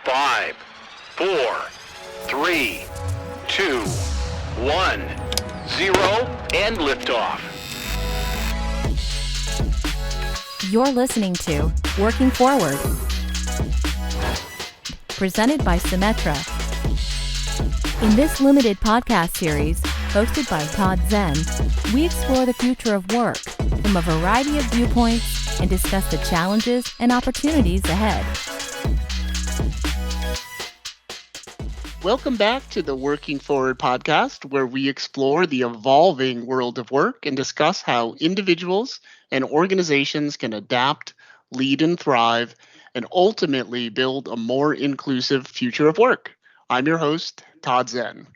5, 4, 3, 2, 1, 0, and liftoff. You're listening to Working Forward, presented by Symetra. In this limited podcast series, hosted by Todd Zen, we explore the future of work from a variety of viewpoints and discuss the challenges and opportunities ahead. Welcome back to the Working Forward podcast, where we explore the evolving world of work and discuss how individuals and organizations can adapt, lead, and thrive, and ultimately build a more inclusive future of work. I'm your host, Todd Zen.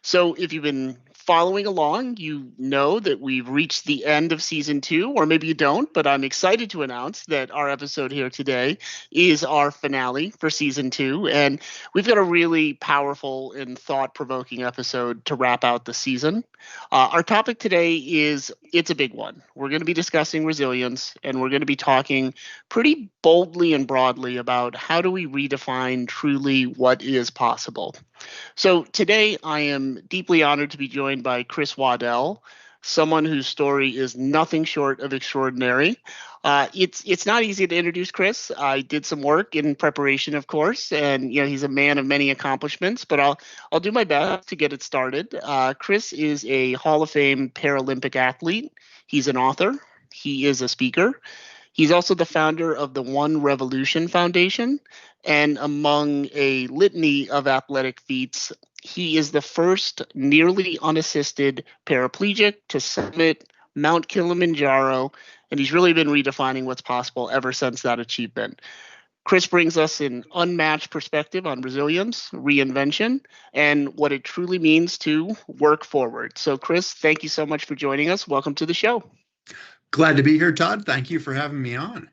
So if you've been following along, you know that we've reached the end of season 2, or maybe you don't, but I'm excited to announce that our episode here today is our finale for season 2. And we've got a really powerful and thought-provoking episode to wrap out the season. Our topic today it's a big one. We're going to be discussing resilience, and we're going to be talking pretty boldly and broadly about how do we redefine truly what is possible. So today I am deeply honored to be joined by Chris Waddell, someone whose story is nothing short of extraordinary. It's not easy to introduce Chris. I did some work in preparation, of course, and he's a man of many accomplishments. But I'll do my best to get it started. Chris is a Hall of Fame Paralympic athlete. He's an author. He is a speaker. He's also the founder of the One Revolution Foundation, and among a litany of athletic feats, he is the first nearly unassisted paraplegic to summit Mount Kilimanjaro, and he's really been redefining what's possible ever since that achievement. Chris brings us an unmatched perspective on resilience, reinvention, and what it truly means to work forward. So, Chris, thank you so much for joining us. Welcome to the show. Glad to be here, Todd. Thank you for having me on.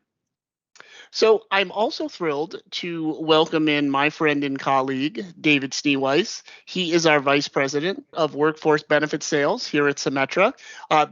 So I'm also thrilled to welcome in my friend and colleague, David Schneeweis. He is our Vice President of Workforce Benefit Sales here at Symetra.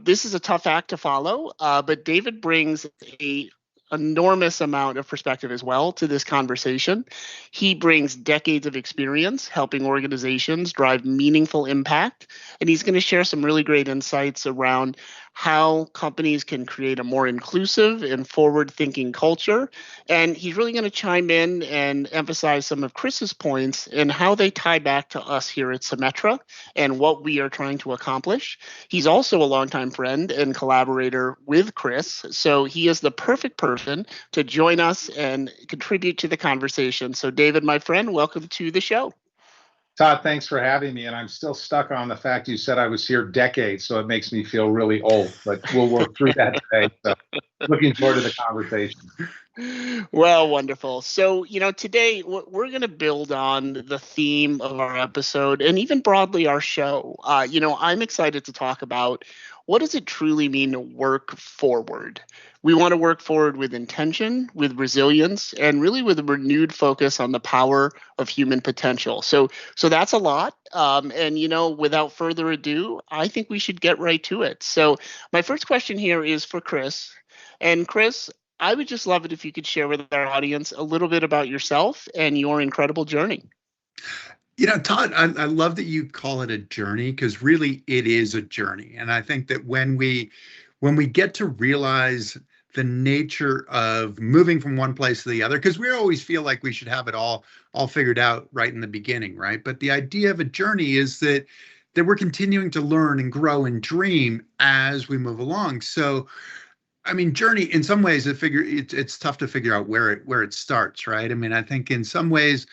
This is a tough act to follow, but David brings an enormous amount of perspective as well to this conversation. He brings decades of experience helping organizations drive meaningful impact, and he's going to share some really great insights around how companies can create a more inclusive and forward-thinking culture. And he's really going to chime in and emphasize some of Chris's points and how they tie back to us here at Symetra and what we are trying to accomplish. He's also a longtime friend and collaborator with Chris, so he is the perfect person to join us and contribute to the conversation. So David, my friend, welcome to the show. Todd, thanks for having me. And I'm still stuck on the fact you said I was here decades, so it makes me feel really old, but we'll work through that today. So looking forward to the conversation. Well, wonderful. So, today we're going to build on the theme of our episode and even broadly our show. I'm excited to talk about what does it truly mean to work forward? We want to work forward with intention, with resilience, and really with a renewed focus on the power of human potential. So that's a lot. Without further ado, I think we should get right to it. So my first question here is for Chris. And Chris, I would just love it if you could share with our audience a little bit about yourself and your incredible journey. Todd, I love that you call it a journey, because really it is a journey. And I think that when we get to realize the nature of moving from one place to the other, because we always feel like we should have it all figured out right in the beginning, right? But the idea of a journey is that we're continuing to learn and grow and dream as we move along. So, I mean, journey, in some ways, it's tough to figure out where it starts, right? I mean, I think in some ways,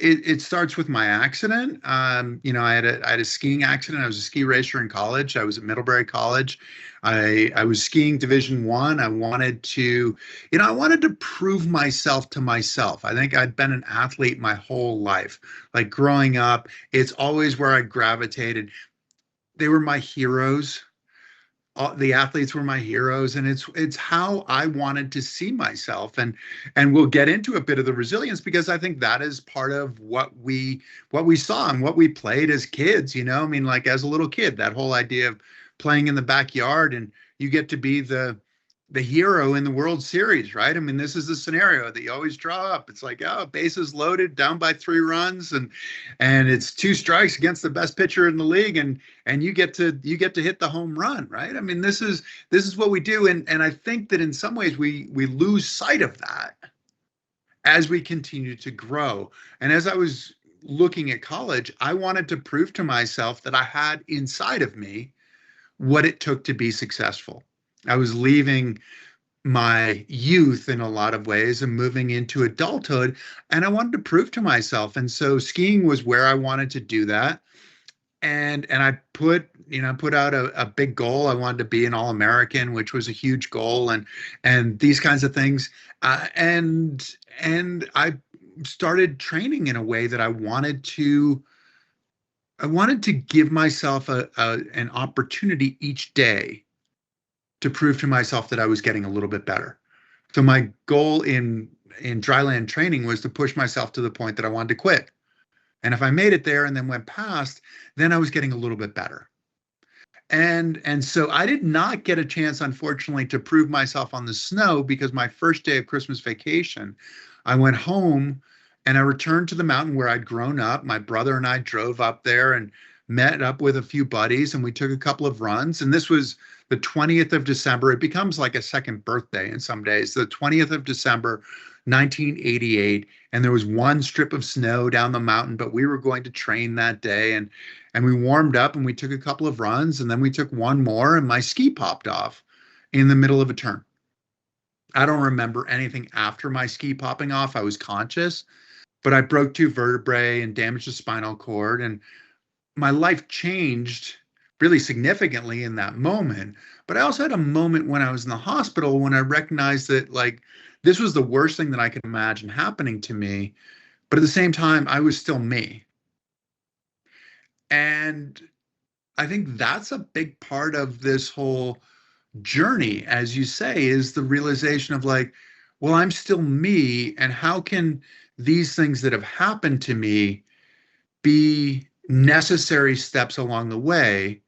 it starts with my accident. I had a skiing accident. I was a ski racer in college. I was at Middlebury College. I was skiing Division I. I wanted to prove myself to myself. I think I'd been an athlete my whole life. Like growing up, it's always where I gravitated. They were my heroes. The athletes were my heroes, and it's how I wanted to see myself, and we'll get into a bit of the resilience, because I think that is part of what we saw and what we played as kids. I mean, like as a little kid, that whole idea of playing in the backyard, and you get to be the the hero in the World Series, right? I mean, this is the scenario that you always draw up. It's like, oh, bases loaded, down by 3 runs, and it's 2 strikes against the best pitcher in the league, and you get to hit the home run, right? I mean, this is what we do, and I think that in some ways we lose sight of that as we continue to grow. And as I was looking at college, I wanted to prove to myself that I had inside of me what it took to be successful. I was leaving my youth in a lot of ways and moving into adulthood, and I wanted to prove to myself. And so skiing was where I wanted to do that. And I put out a big goal. I wanted to be an All-American, which was a huge goal, and these kinds of things. And I started training in a way that I wanted to give myself an opportunity each day to prove to myself that I was getting a little bit better. So my goal in dryland training was to push myself to the point that I wanted to quit. And if I made it there and then went past, then I was getting a little bit better. And so I did not get a chance, unfortunately, to prove myself on the snow, because my first day of Christmas vacation, I went home and I returned to the mountain where I'd grown up. My brother and I drove up there and met up with a few buddies, and we took a couple of runs. And this was the 20th of December. It becomes like a second birthday in some days. The 20th of December, 1988. And there was one strip of snow down the mountain, but we were going to train that day. And we warmed up and we took a couple of runs, and then we took one more, and my ski popped off in the middle of a turn. I don't remember anything after my ski popping off. I was conscious, but I broke 2 vertebrae and damaged the spinal cord. And my life changed really significantly in that moment. But I also had a moment when I was in the hospital when I recognized that, like, this was the worst thing that I could imagine happening to me. But at the same time, I was still me. And I think that's a big part of this whole journey, as you say, is the realization of, like, well, I'm still me. And how can these things that have happened to me be necessary steps along the way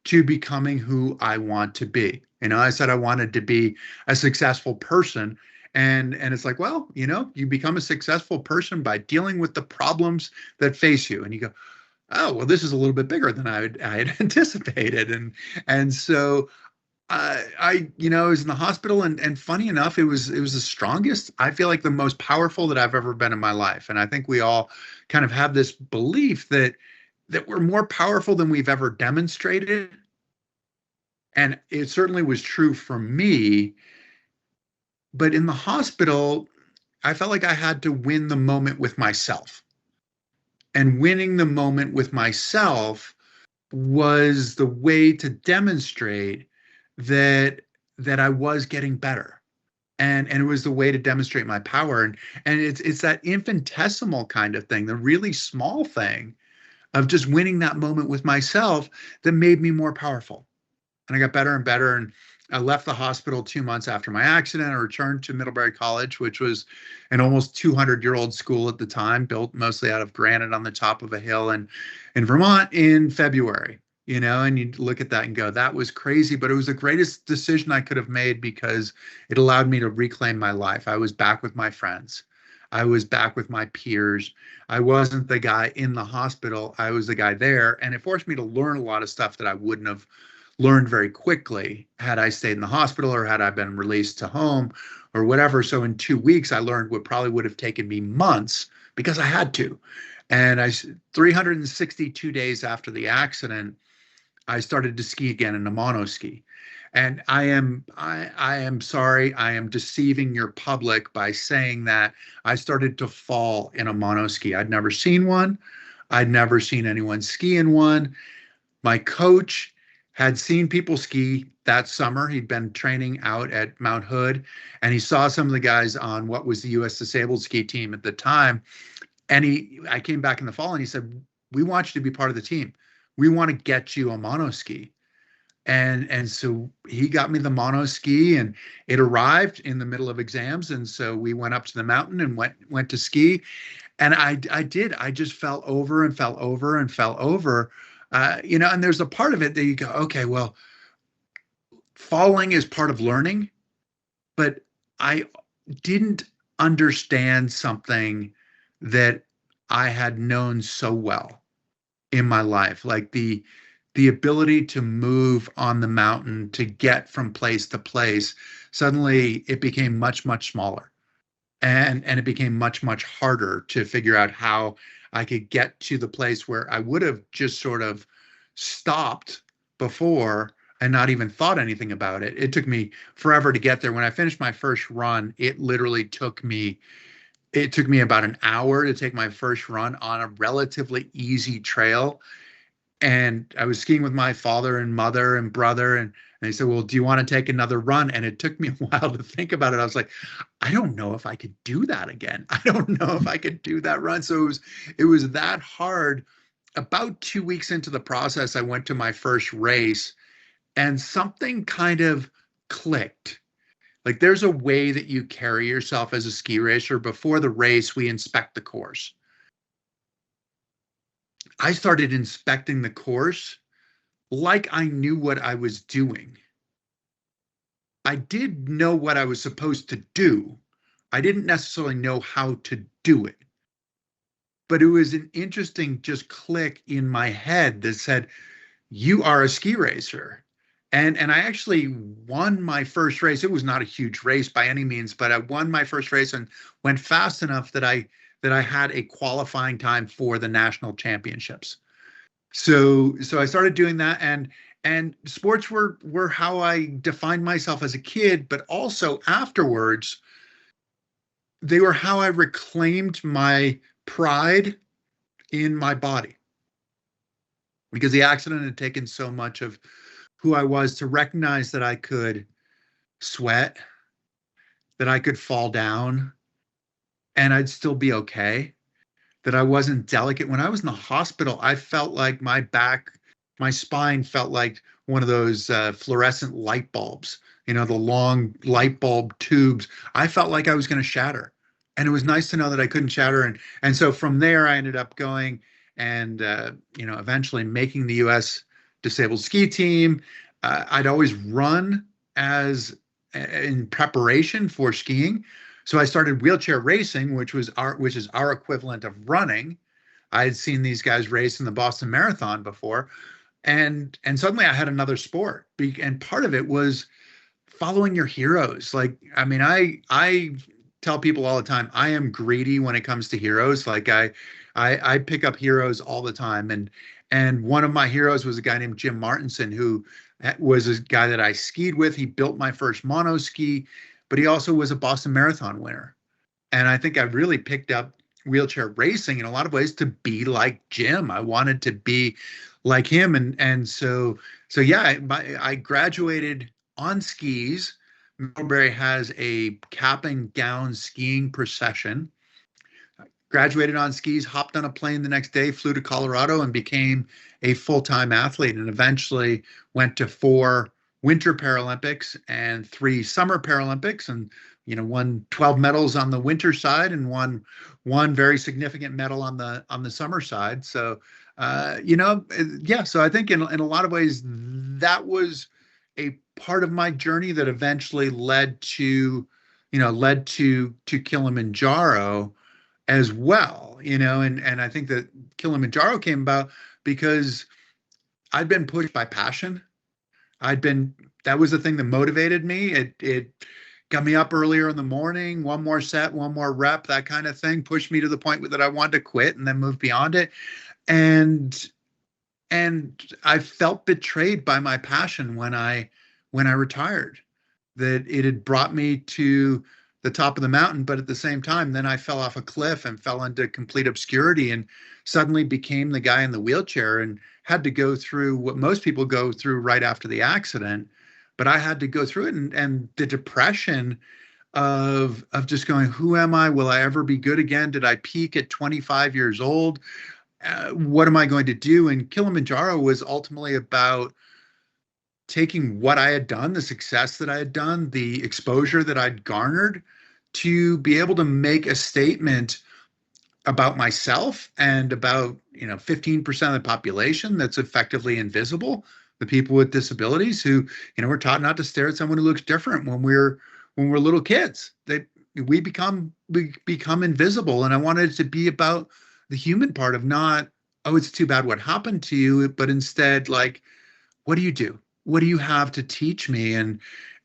to becoming who I want to be? I said I wanted to be a successful person. And it's like, well, you become a successful person by dealing with the problems that face you. And you go, oh, well, this is a little bit bigger than I had anticipated. And so I was in the hospital, and funny enough, it was the strongest, I feel like the most powerful that I've ever been in my life. And I think we all kind of have this belief that we're more powerful than we've ever demonstrated. And it certainly was true for me. But in the hospital, I felt like I had to win the moment with myself. And winning the moment with myself was the way to demonstrate that I was getting better. And it was the way to demonstrate my power. And it's that infinitesimal kind of thing, the really small thing of just winning that moment with myself that made me more powerful. And I got better and better. And I left the hospital 2 months after my accident. I returned to Middlebury College, which was an almost 200-year-old school at the time, built mostly out of granite on the top of a hill in Vermont, in February. And you look at that and go, that was crazy, but it was the greatest decision I could have made, because it allowed me to reclaim my life. I was back with my friends. I was back with my peers. I wasn't the guy in the hospital. I was the guy there. And it forced me to learn a lot of stuff that I wouldn't have learned very quickly had I stayed in the hospital, or had I been released to home or whatever. So in 2 weeks, I learned what probably would have taken me months, because I had to. And 362 days after the accident, I started to ski again in a monoski. And I am sorry, I am deceiving your public by saying that I started to fall in a monoski. I'd never seen one. I'd never seen anyone ski in one. My coach had seen people ski that summer. He'd been training out at Mount Hood, and he saw some of the guys on what was the U.S. disabled ski team at the time. And I came back in the fall, and he said, we want you to be part of the team. We want to get you a monoski. And so he got me the monoski, and it arrived in the middle of exams. And so we went up to the mountain and went to ski. And I just fell over and fell over and fell over. And there's a part of it that you go, okay, well, falling is part of learning. but I didn't understand something that I had known so well in my life, like the ability to move on the mountain, to get from place to place. Suddenly it became much smaller, and it became much harder to figure out how I could get to the place where I would have just sort of stopped before and not even thought anything about it. It took me forever to get there. When I finished my first run, it took me about an hour to take my first run on a relatively easy trail. And I was skiing with my father and mother and brother, and they said, "Well, do you want to take another run?" And it took me a while to think about it. I was like, I don't know if I could do that again. I don't know if I could do that run. So it was that hard. About 2 weeks into the process, I went to my first race, and something kind of clicked. Like, there's a way that you carry yourself as a ski racer. Before the race, we inspect the course. I started inspecting the course like I knew what I was doing. I did know what I was supposed to do. I didn't necessarily know how to do it. But it was an interesting just click in my head that said, you are a ski racer. And I actually won my first race. It was not a huge race by any means, but I won my first race and went fast enough that I had a qualifying time for the national championships. So I started doing that, and sports were how I defined myself as a kid, but also afterwards, they were how I reclaimed my pride in my body, because the accident had taken so much of who I was. To recognize that I could sweat, that I could fall down, and I'd still be okay, that I wasn't delicate. When I was in the hospital, I felt like my spine felt like one of those fluorescent light bulbs, the long light bulb tubes. I felt like I was going to shatter. And it was nice to know that I couldn't shatter. And so from there, I ended up going and, eventually making the U.S. disabled ski team. I'd always run in preparation for skiing. So I started wheelchair racing, which is our equivalent of running. I had seen these guys race in the Boston Marathon before, and suddenly I had another sport. And part of it was following your heroes. Like, I mean, I tell people all the time, I am greedy when it comes to heroes. Like, I pick up heroes all the time, and one of my heroes was a guy named Jim Martinson, who was a guy that I skied with. He built my first mono ski, but he also was a Boston Marathon winner. And I think I really picked up wheelchair racing in a lot of ways to be like Jim. I wanted to be like him. And so yeah, I graduated on skis. Middlebury has a cap and gown skiing procession. Graduated on skis, hopped on a plane the next day, flew to Colorado, and became a full-time athlete, and eventually went to 4 Winter Paralympics and 3 Summer Paralympics, and won 12 medals on the winter side and won one very significant medal on the summer side. So yeah. So I think in a lot of ways that was a part of my journey that eventually led to Kilimanjaro as well. And I think that Kilimanjaro came about because I'd been pushed by passion. That was the thing that motivated me. It got me up earlier in the morning, one more set, one more rep, that kind of thing, pushed me to the point that I wanted to quit and then move beyond it. And I felt betrayed by my passion when I retired, that it had brought me to the top of the mountain, but at the same time, then I fell off a cliff and fell into complete obscurity and suddenly became the guy in the wheelchair and had to go through what most people go through right after the accident. But I had to go through it, and the depression of just going, who am I? Will I ever be good again? Did I peak at 25 years old? What am I going to do? And Kilimanjaro was ultimately about taking what I had done, the success that I had done, the exposure that I'd garnered, to be able to make a statement about myself and about 15% of the population that's effectively invisible, the people with disabilities who we're taught not to stare at someone who looks different when we're when we're little kids. We become invisible, and I wanted it to be about the human part of not, oh, it's too bad what happened to you, but instead, like, what do you do? What do you have to teach me?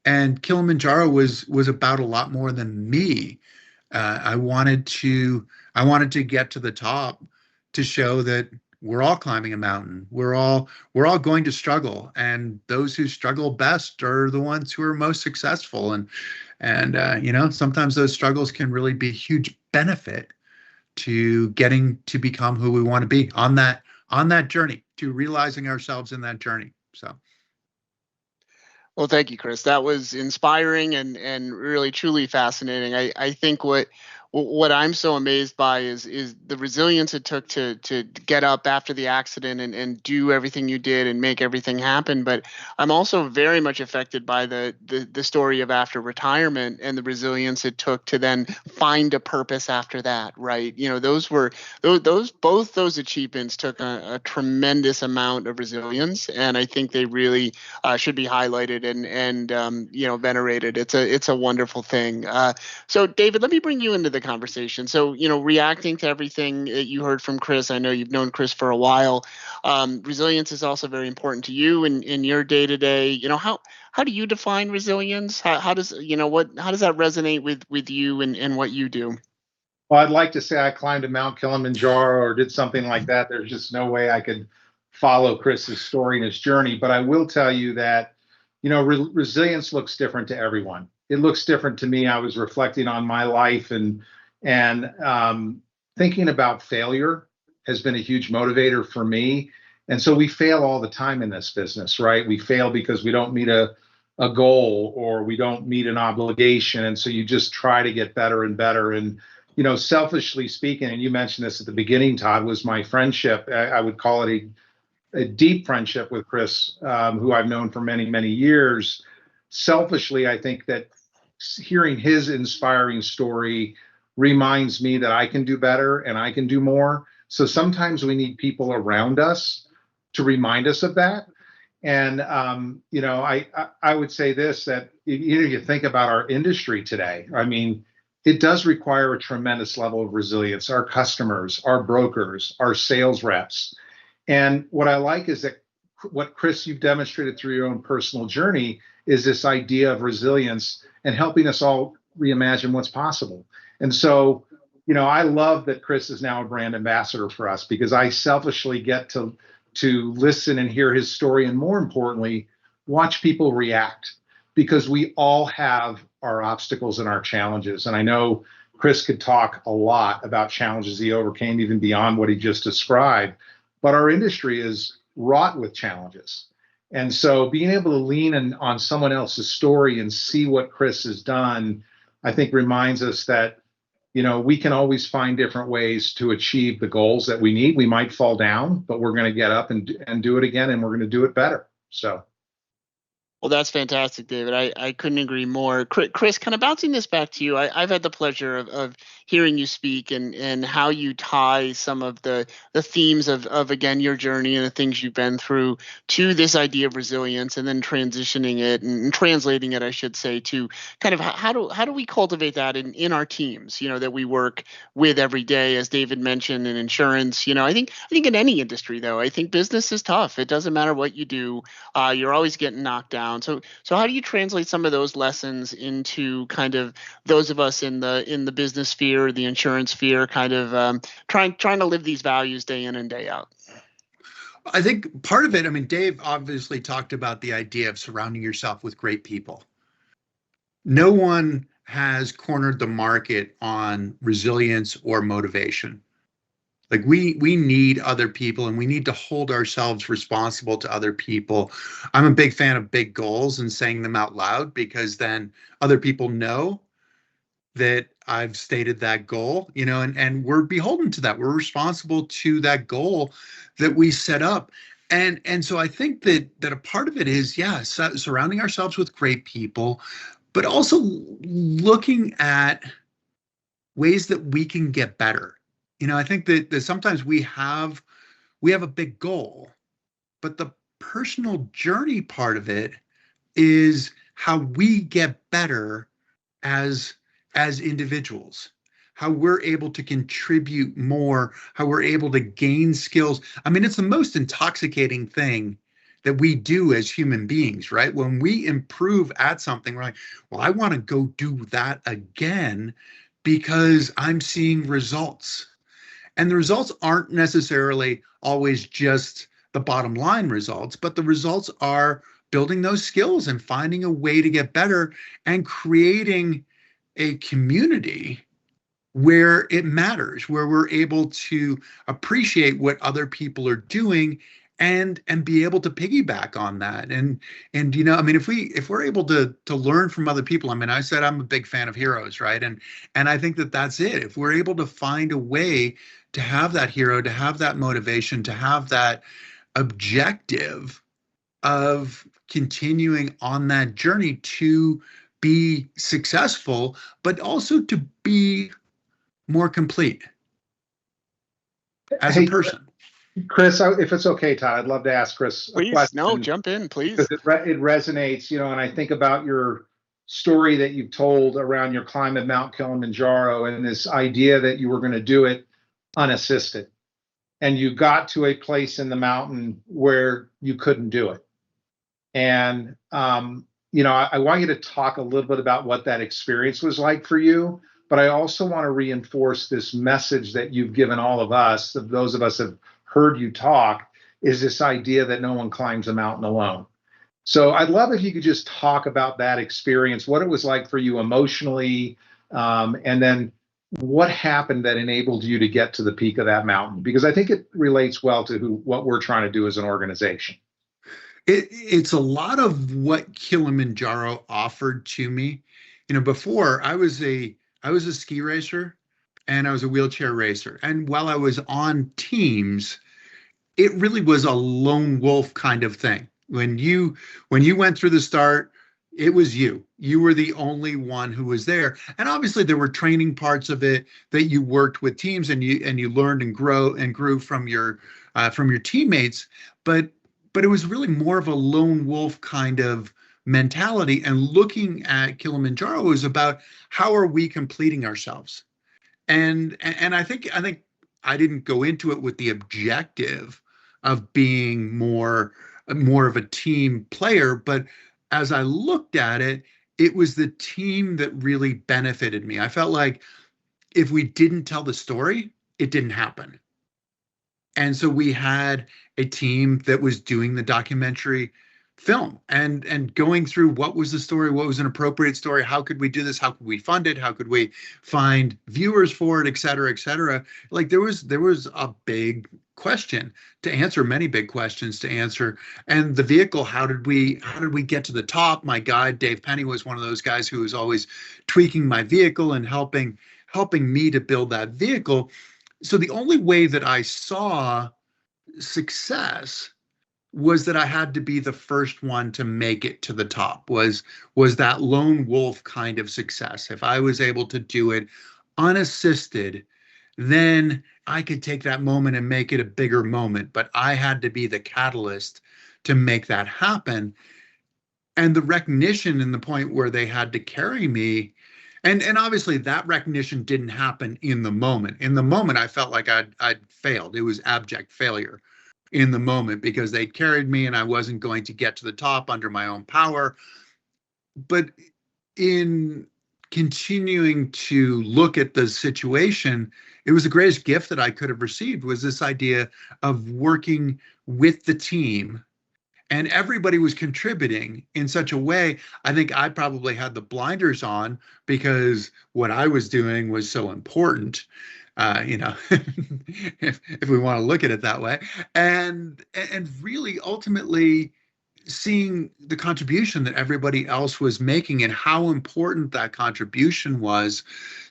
And Kilimanjaro was about a lot more than me. I wanted to get to the top to show that we're all climbing a mountain. We're all going to struggle, and those who struggle best are the ones who are most successful. And sometimes those struggles can really be a huge benefit to getting to become who we want to be on that journey, to realizing ourselves in that journey. So. Well, thank you, Chris. That was inspiring and really truly fascinating. I think what I'm so amazed by is the resilience it took to get up after the accident and do everything you did and make everything happen. But I'm also very much affected by the story of after retirement and the resilience it took to then find a purpose after that, right? Both those achievements took a tremendous amount of resilience, and I think they really should be highlighted and venerated. It's a wonderful thing. So, David, let me bring you into the conversation. So, reacting to everything that you heard from Chris, I know you've known Chris for a while. Resilience is also very important to you in your day to day. How do you define resilience? How does that resonate with you and what you do? Well, I'd like to say I climbed a Mount Kilimanjaro or did something like that. There's just no way I could follow Chris's story and his journey. But I will tell you that, resilience looks different to everyone. It looks different to me. I was reflecting on my life and thinking about failure has been a huge motivator for me. And so we fail all the time in this business, right? We fail because we don't meet a goal or we don't meet an obligation. And so you just try to get better and better. And selfishly speaking, and you mentioned this at the beginning, Todd, was my friendship. I would call it a deep friendship with Chris, who I've known for many, many years. Selfishly, I think that hearing his inspiring story reminds me that I can do better and I can do more. So sometimes we need people around us to remind us of that. And I would say this, that you think about our industry today. I mean, it does require a tremendous level of resilience. Our customers, our brokers, our sales reps. And what I like is that what, Chris, you've demonstrated through your own personal journey is this idea of resilience and helping us all reimagine what's possible. And so, I love that Chris is now a brand ambassador for us, because I selfishly get to listen and hear his story, and more importantly, watch people react, because we all have our obstacles and our challenges. And I know Chris could talk a lot about challenges he overcame, even beyond what he just described. But our industry is wrought with challenges. And so being able to lean on someone else's story and see what Chris has done, I think reminds us that, we can always find different ways to achieve the goals that we need. We might fall down, but we're going to get up and do it again, and we're going to do it better. So. Well, that's fantastic, David. I couldn't agree more. Chris, kind of bouncing this back to you, I've had the pleasure of hearing you speak and how you tie some of the themes of again, your journey and the things you've been through to this idea of resilience, and then transitioning it and translating it, I should say, to kind of how do we cultivate that in our teams, that we work with every day, as David mentioned, in insurance. I think in any industry, though, I think business is tough. It doesn't matter what you do. You're always getting knocked down. So how do you translate some of those lessons into kind of those of us in the business sphere, the insurance sphere, kind of trying to live these values day in and day out? I think part of it, I mean, Dave obviously talked about the idea of surrounding yourself with great people. No one has cornered the market on resilience or motivation. Like we need other people, and we need to hold ourselves responsible to other people. I'm a big fan of big goals and saying them out loud, because then other people know that I've stated that goal, and we're beholden to that. We're responsible to that goal that we set up. And so I think that a part of it is, surrounding ourselves with great people, but also looking at ways that we can get better. I think that sometimes we have a big goal, but the personal journey part of it is how we get better as individuals, how we're able to contribute more, how we're able to gain skills. I mean, it's the most intoxicating thing that we do as human beings, right? When we improve at something, we're like, well, I want to go do that again because I'm seeing results. And the results aren't necessarily always just the bottom line results, but the results are building those skills and finding a way to get better and creating a community where it matters, where we're able to appreciate what other people are doing and be able to piggyback on that. And I mean, if we're able to learn from other people, I mean, I said I'm a big fan of heroes, right? And I think that that's it. If we're able to find a way to have that hero, to have that motivation, to have that objective of continuing on that journey to be successful, but also to be more complete as a Hey, person. Chris, if it's okay, Todd, I'd love to ask Chris a Please, question. no, jump in, please. Because it resonates, and I think about your story that you've told around your climb of Mount Kilimanjaro and this idea that you were going to do it unassisted. And you got to a place in the mountain where you couldn't do it. And, I want you to talk a little bit about what that experience was like for you. But I also want to reinforce this message that you've given all of us, of those of us have heard you talk, is this idea that no one climbs a mountain alone. So I'd love if you could just talk about that experience, what it was like for you emotionally, and then what happened that enabled you to get to the peak of that mountain, because I think it relates well to what we're trying to do as an organization. It's a lot of what Kilimanjaro offered to me. Before I was a ski racer and I was a wheelchair racer. And while I was on teams, it really was a lone wolf kind of thing. When you went through the start, it was you. You were the only one who was there. And obviously there were training parts of it that you worked with teams and you learned and grew from your teammates. But it was really more of a lone wolf kind of mentality. And looking at Kilimanjaro was about how are we completing ourselves? And I think I didn't go into it with the objective of being more of a team player, but as I looked at it, it was the team that really benefited me. I felt like if we didn't tell the story, it didn't happen. And so we had a team that was doing the documentary film and going through what was the story, what was an appropriate story, how could we do this, how could we fund it, how could we find viewers for it, et cetera, et cetera. Like there was a big question to answer, many big questions to answer. And the vehicle, how did we get to the top? My guide Dave Penny was one of those guys who was always tweaking my vehicle and helping me to build that vehicle. So the only way that I saw success was that I had to be the first one to make it to the top, was that lone wolf kind of success. If I was able to do it unassisted, then I could take that moment and make it a bigger moment. But I had to be the catalyst to make that happen. And the recognition and the point where they had to carry me, and obviously that recognition didn't happen in the moment. In the moment, I felt like I'd failed. It was abject failure in the moment because they carried me and I wasn't going to get to the top under my own power. But in continuing to look at the situation, it was the greatest gift that I could have received, was this idea of working with the team. And everybody was contributing in such a way. I think I probably had the blinders on because what I was doing was so important, if we want to look at it that way. And really ultimately seeing the contribution that everybody else was making and how important that contribution was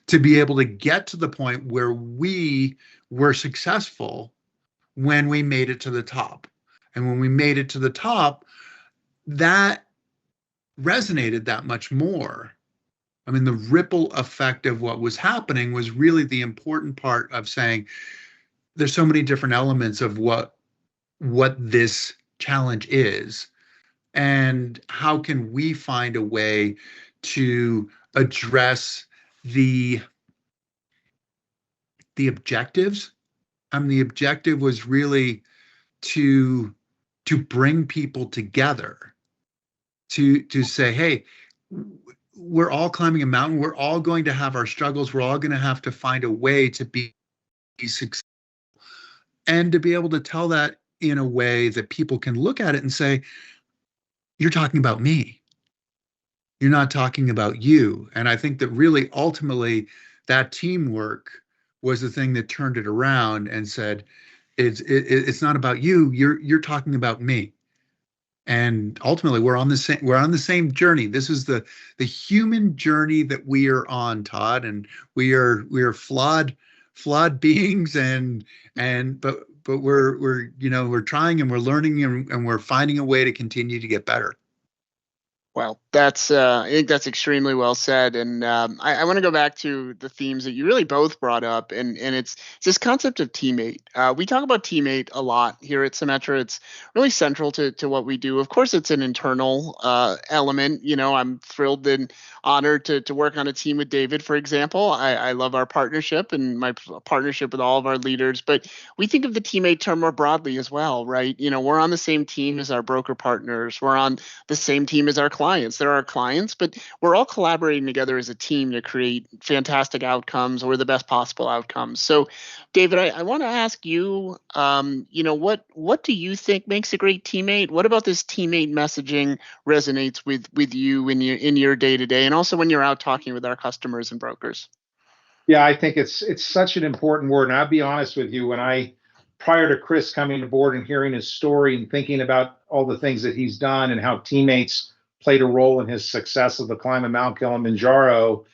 to be able to get to the point where we were successful when we made it to the top. And when we made it to the top, that resonated that much more. I mean, the ripple effect of what was happening was really the important part of saying there's so many different elements of what this challenge is, and how can we find a way to address the objectives. The objective was really to bring people together, to say, hey, we're all climbing a mountain. We're all going to have our struggles. We're all going to have to find a way to be successful, and to be able to tell that in a way that people can look at it and say, you're talking about me. You're not talking about you. And I think that really ultimately that teamwork was the thing that turned it around and said, it's not about you. You're talking about me. And ultimately we're on the same journey. This is the human journey that we are on, Todd. And we are flawed beings, but we're trying, and we're learning, and we're finding a way to continue to get better. Well, I think that's extremely well said. And I want to go back to the themes that you really both brought up. And it's this concept of teammate. We talk about teammate a lot here at Symetra. It's really central to what we do. Of course, it's an internal element. I'm thrilled and honored to work on a team with David, for example. I love our partnership and my partnership with all of our leaders. But we think of the teammate term more broadly as well, right? We're on the same team as our broker partners. We're on the same team as our clients. They're our clients, but we're all collaborating together as a team to create fantastic outcomes, or the best possible outcomes. So, David, I want to ask you, what do you think makes a great teammate? What about this teammate messaging resonates with you in your day to day, and also when you're out talking with our customers and brokers? Yeah, I think it's such an important word. And I'll be honest with you, prior to Chris coming aboard and hearing his story and thinking about all the things that he's done and how teammates played a role in his success of the climb of Mount Kilimanjaro,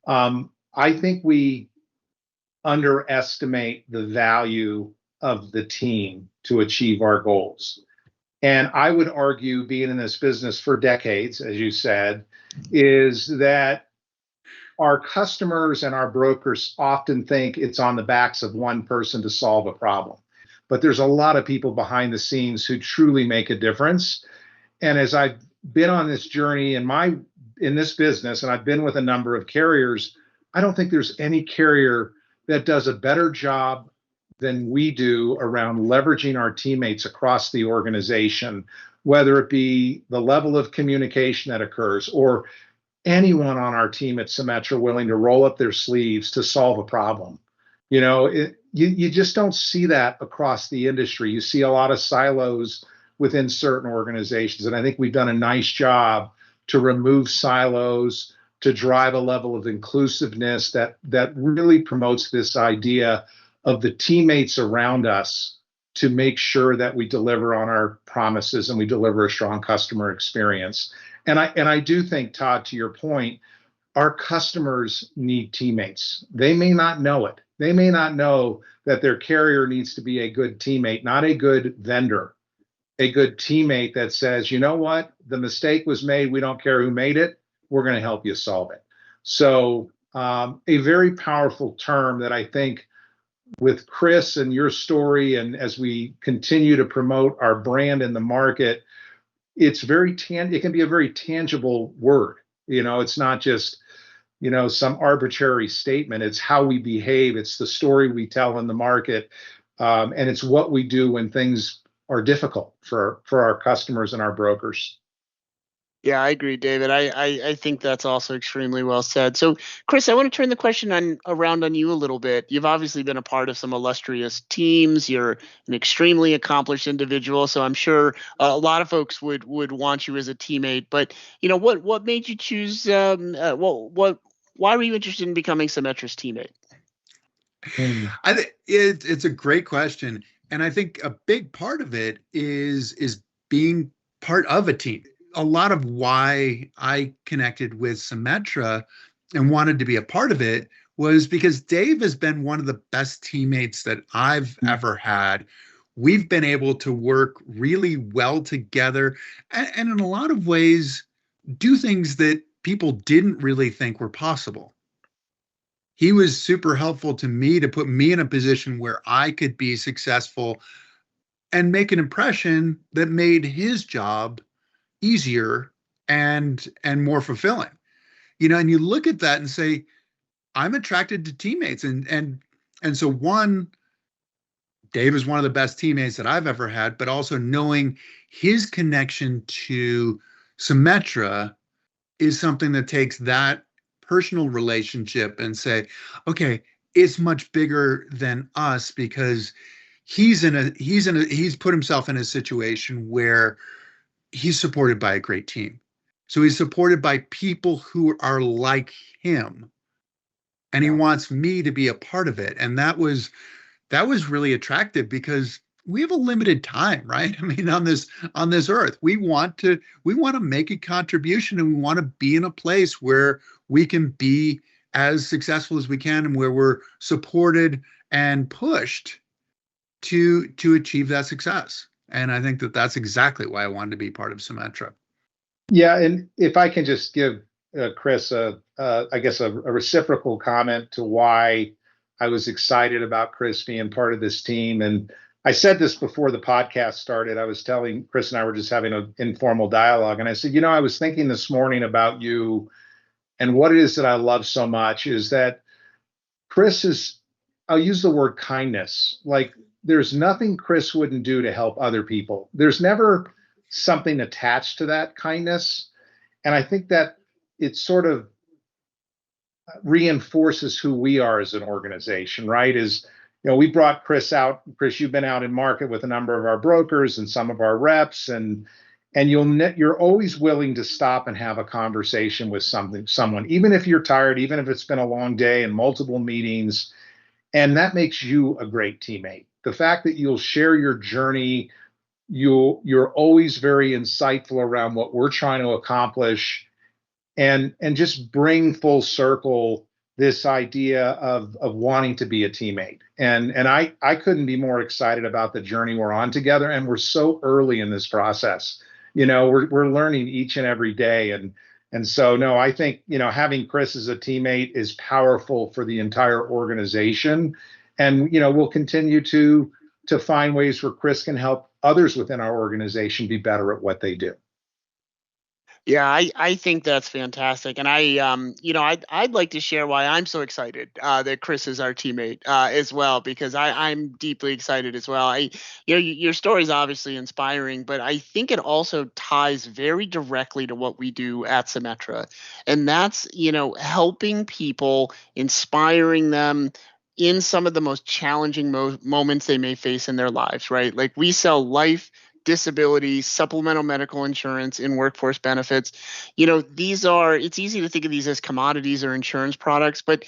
I think we underestimate the value of the team to achieve our goals. And I would argue, being in this business for decades, as you said, is that our customers and our brokers often think it's on the backs of one person to solve a problem. But there's a lot of people behind the scenes who truly make a difference. And as I've been on this journey in this business, and I've been with a number of carriers, I don't think there's any carrier that does a better job than we do around leveraging our teammates across the organization, whether it be the level of communication that occurs, or anyone on our team at Symetra willing to roll up their sleeves to solve a problem. You just don't see that across the industry. You see a lot of silos within certain organizations. And I think we've done a nice job to remove silos, to drive a level of inclusiveness that really promotes this idea of the teammates around us to make sure that we deliver on our promises and we deliver a strong customer experience. And I do think, Todd, to your point, our customers need teammates. They may not know it. They may not know that their carrier needs to be a good teammate, not a good vendor, a good teammate that says, you know what, the mistake was made. We don't care who made it. We're going to help you solve it. So a very powerful term that I think, with Chris and your story, and as we continue to promote our brand in the market, it can be a very tangible word. It's not just, some arbitrary statement. It's how we behave. It's the story we tell in the market. And it's what we do when things are difficult for our customers and our brokers. Yeah, I agree, David. I think that's also extremely well said. So, Chris, I want to turn the question around on you a little bit. You've obviously been a part of some illustrious teams. You're an extremely accomplished individual, so I'm sure a lot of folks would want you as a teammate. But what made you choose? Why were you interested in becoming Symetra's teammate? I think it's a great question, and I think a big part of it is being part of a team. A lot of why I connected with Symetra and wanted to be a part of it was because Dave has been one of the best teammates that I've ever had. We've been able to work really well together, and in a lot of ways do things that people didn't really think were possible. He was super helpful to me to put me in a position where I could be successful and make an impression that made his job easier and more fulfilling. and you look at that and say, I'm attracted to teammates. And so one, Dave is one of the best teammates that I've ever had, but also knowing his connection to Symetra is something that takes that personal relationship and say, okay, it's much bigger than us because he's put himself in a situation where he's supported by a great team. So he's supported by people who are like him, and he wants me to be a part of it. And that was really attractive because we have a limited time, right? I mean, on this earth, we want to make a contribution, and we want to be in a place where we can be as successful as we can, and where we're supported and pushed to achieve that success. And I think that that's exactly why I wanted to be part of Symetra. Yeah, and if I can just give Chris I guess a reciprocal comment to why I was excited about Chris being part of this team. And I said this before the podcast started. I was telling Chris, and I were just having an informal dialogue, and I said, I was thinking this morning about you, and what it is that I love so much is that Chris is, I'll use the word kindness. Like, there's nothing Chris wouldn't do to help other people. There's never something attached to that kindness. And I think that it sort of reinforces who we are as an organization, right? We brought Chris out. Chris, you've been out in market with a number of our brokers and some of our reps, and you're always willing to stop and have a conversation with someone, even if you're tired, even if it's been a long day and multiple meetings, and that makes you a great teammate. The fact that you'll share your journey, you're always very insightful around what we're trying to accomplish, and just bring full circle this idea of wanting to be a teammate. And I couldn't be more excited about the journey we're on together. And we're so early in this process. We're learning each and every day. And so, no, I think, having Chris as a teammate is powerful for the entire organization. And, we'll continue to find ways where Chris can help others within our organization be better at what they do. Yeah, I think that's fantastic, and I'd like to share why I'm so excited that Chris is our teammate as well, because I'm deeply excited as well. Your story is obviously inspiring, but I think it also ties very directly to what we do at Symetra, and that's helping people, inspiring them in some of the most challenging moments they may face in their lives. Right, like we sell life, disability, supplemental medical insurance, and workforce benefits. It's easy to think of these as commodities or insurance products, but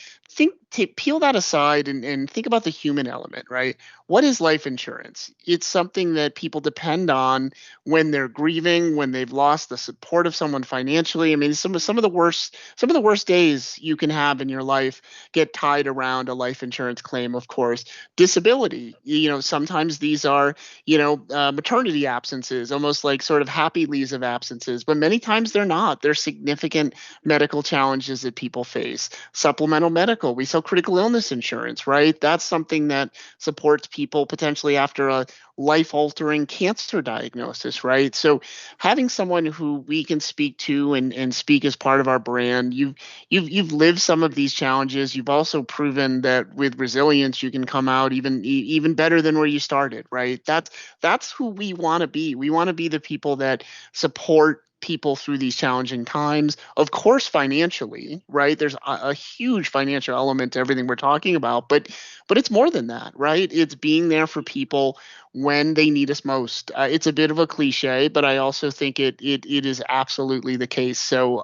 peel that aside and think about the human element, right? What is life insurance? It's something that people depend on when they're grieving, when they've lost the support of someone financially. I mean, some of the worst days you can have in your life get tied around a life insurance claim, of course. Disability, sometimes these are maternity absences, almost like sort of happy leaves of absences, but many times they're not. They're significant medical challenges that people face. Supplemental medical, we sell critical illness insurance, right? That's something that supports people potentially after a life-altering cancer diagnosis, right? So having someone who we can speak to and speak as part of our brand, you've lived some of these challenges. You've also proven that with resilience, you can come out even better than where you started, right? That's who we want to be. We want to be the people that support people through these challenging times. Of course, financially, right? There's a huge financial element to everything we're talking about, but it's more than that, right? It's being there for people when they need us most. It's a bit of a cliche, but I also think it is absolutely the case. So,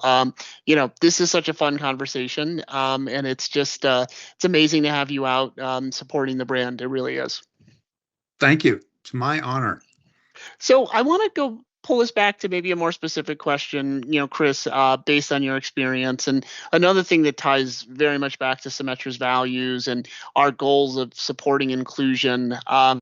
this is such a fun conversation, and it's just it's amazing to have you out supporting the brand. It really is. Thank you. It's my honor. So I want to go pull us back to maybe a more specific question, Chris, based on your experience. And another thing that ties very much back to Symetra's values and our goals of supporting inclusion. I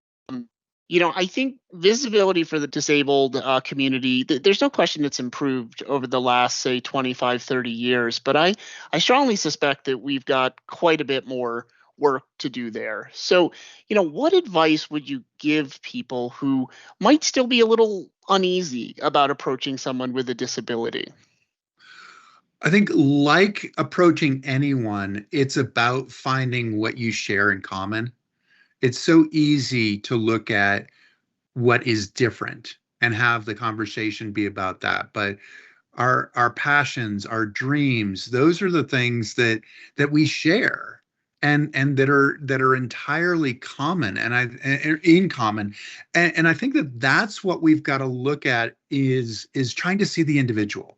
think visibility for the disabled community, there's no question it's improved over the last, say, 25, 30 years. But I strongly suspect that we've got quite a bit more work to do there. So, what advice would you give people who might still be a little uneasy about approaching someone with a disability? I think, like approaching anyone, it's about finding what you share in common. It's so easy to look at what is different and have the conversation be about that. But our passions, our dreams, those are the things that we share and that are entirely common in common. And I think that that's what we've got to look at is trying to see the individual,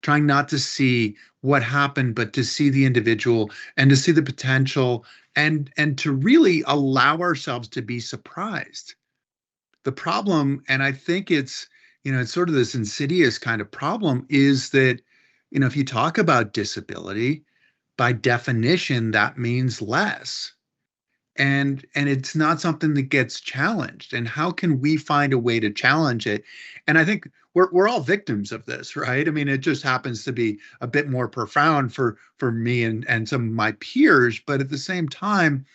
trying not to see what happened, but to see the individual and to see the potential and to really allow ourselves to be surprised. The problem, and I think it's sort of this insidious kind of problem, is that, if you talk about disability, by definition, that means less. And it's not something that gets challenged. And how can we find a way to challenge it? And I think we're all victims of this, right? I mean, it just happens to be a bit more profound for me and some of my peers, but at the same time,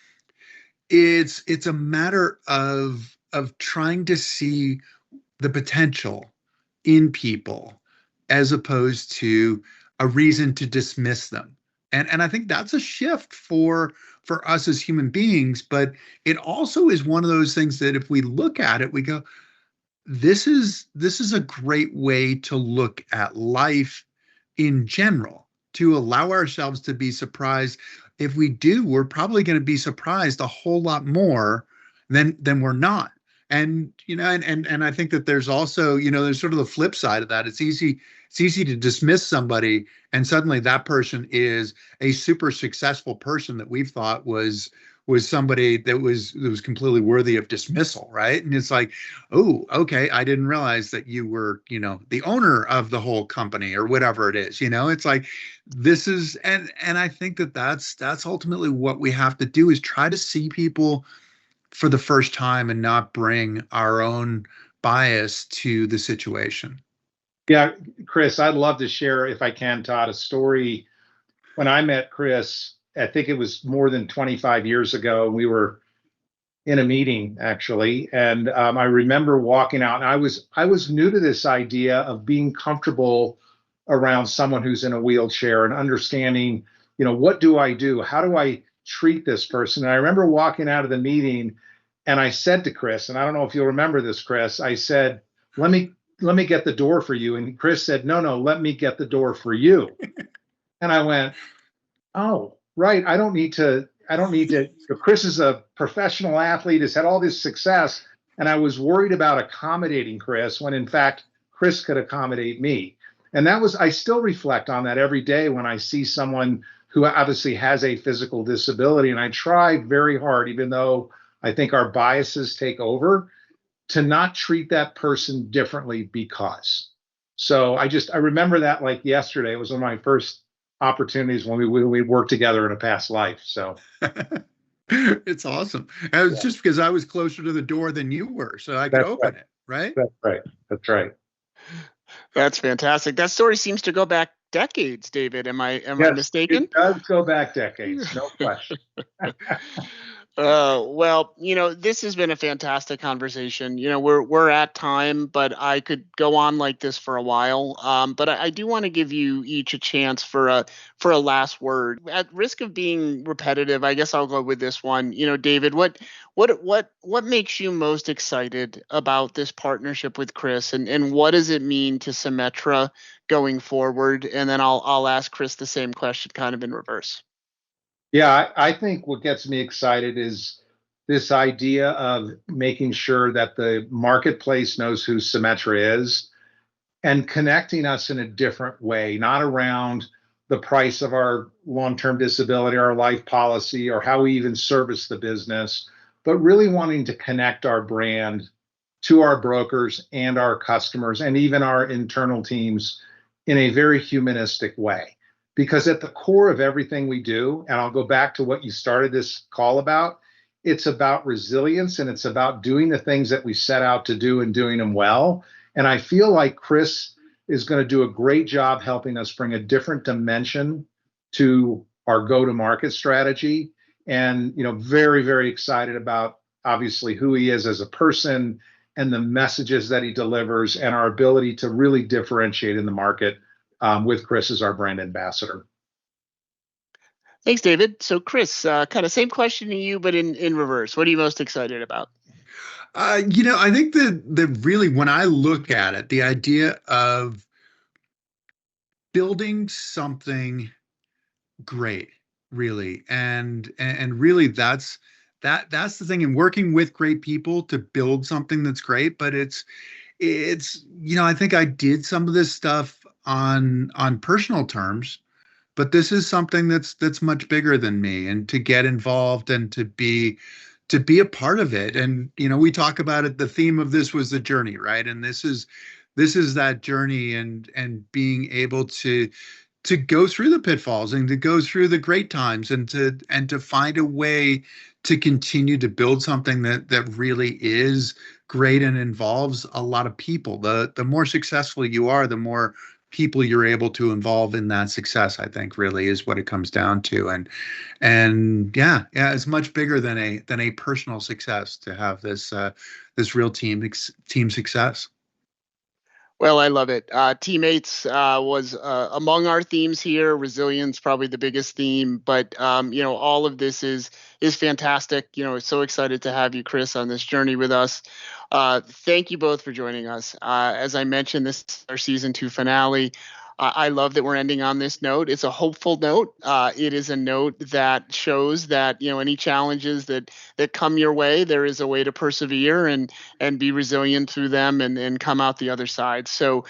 it's a matter of trying to see the potential in people as opposed to a reason to dismiss them. And I think that's a shift for us as human beings, but it also is one of those things that if we look at it, we go, this is a great way to look at life in general, to allow ourselves to be surprised. If we do, we're probably going to be surprised a whole lot more than we're not. And I think that there's also, there's sort of the flip side of that. It's easy to dismiss somebody, and suddenly that person is a super successful person that we've thought was somebody that was completely worthy of dismissal, right? And it's like, oh, okay, I didn't realize that you were, the owner of the whole company or whatever it is. It's like this is, and I think that that's ultimately what we have to do, is try to see people for the first time and not bring our own bias to the situation. Yeah, Chris, I'd love to share, if I can, Todd, a story. When I met Chris, I think it was more than 25 years ago. We were in a meeting, actually, and I remember walking out, and I was new to this idea of being comfortable around someone who's in a wheelchair and understanding, what do I do? How do I treat this person? And I remember walking out of the meeting, and I said to Chris, and I don't know if you'll remember this, Chris, I said, let me get the door for you. And Chris said, no, let me get the door for you. And I went, oh, right. I don't need to. Chris is a professional athlete, has had all this success. And I was worried about accommodating Chris when in fact, Chris could accommodate me. And I still reflect on that every day when I see someone who obviously has a physical disability. And I try very hard, even though I think our biases take over, to not treat that person differently because. So I remember that like yesterday. It was one of my first opportunities when we worked together in a past life. So it's awesome. And it was yeah, just because I was closer to the door than you were, so I could that's open right. it, right? That's right. That's right. That's fantastic. That story seems to go back decades, David. Am I Yes, mistaken? it does go back decades, no question. Well, this has been a fantastic conversation. We're at time, but I could go on like this for a while. But I do want to give you each a chance for a last word. At risk of being repetitive, I guess I'll go with this one. David, what makes you most excited about this partnership with Chris, and what does it mean to Symetra going forward? And then I'll ask Chris the same question, kind of in reverse. Yeah, I think what gets me excited is this idea of making sure that the marketplace knows who Symetra is and connecting us in a different way, not around the price of our long-term disability, our life policy, or how we even service the business, but really wanting to connect our brand to our brokers and our customers and even our internal teams in a very humanistic way. Because at the core of everything we do, and I'll go back to what you started this call about, it's about resilience and it's about doing the things that we set out to do and doing them well. And I feel like Chris is going to do a great job helping us bring a different dimension to our go-to-market strategy. And, very, very excited about obviously who he is as a person and the messages that he delivers and our ability to really differentiate in the market with Chris as our brand ambassador. Thanks, David. So, Chris, kind of same question to you, but in reverse. What are you most excited about? I think that really, when I look at it, the idea of building something great, really, and really, that's the thing, and working with great people to build something that's great. But I think I did some of this stuff on personal terms, but this is something that's much bigger than me, and to get involved and to be a part of it. And we talk about it, the theme of this was the journey, right? And this is that journey, and being able to go through the pitfalls and to go through the great times, and to find a way to continue to build something that really is great and involves a lot of people. The more successful you are, the more people you're able to involve in that success, I think, really is what it comes down to. And yeah, it's much bigger than a personal success to have this real team success. Well, I love it. Teammates was among our themes here. Resilience, probably the biggest theme, but all of this is fantastic. So excited to have you, Chris, on this journey with us. Thank you both for joining us. As I mentioned, this is our season 2 finale. I love that we're ending on this note. It's a hopeful note. It is a note that shows that any challenges that come your way, there is a way to persevere and be resilient through them and come out the other side. So,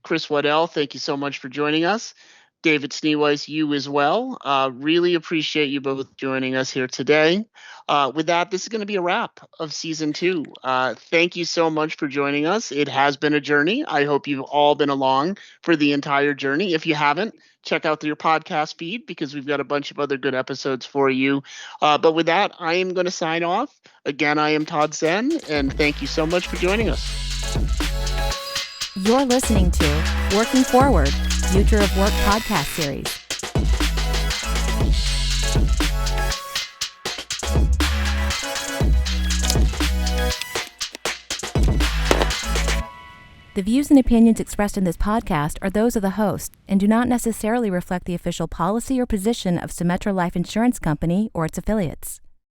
Chris Waddell, thank you so much for joining us. David Schneeweis, you as well. Really appreciate you both joining us here today. With that, this is going to be a wrap of season 2. Thank you so much for joining us. It has been a journey. I hope you've all been along for the entire journey. If you haven't, check out your podcast feed, because we've got a bunch of other good episodes for you. But with that, I am going to sign off. Again, I am Todd Zen, and thank you so much for joining us. You're listening to Working Forward, Future of Work podcast series. The views and opinions expressed in this podcast are those of the host and do not necessarily reflect the official policy or position of Symetra Life Insurance Company or its affiliates.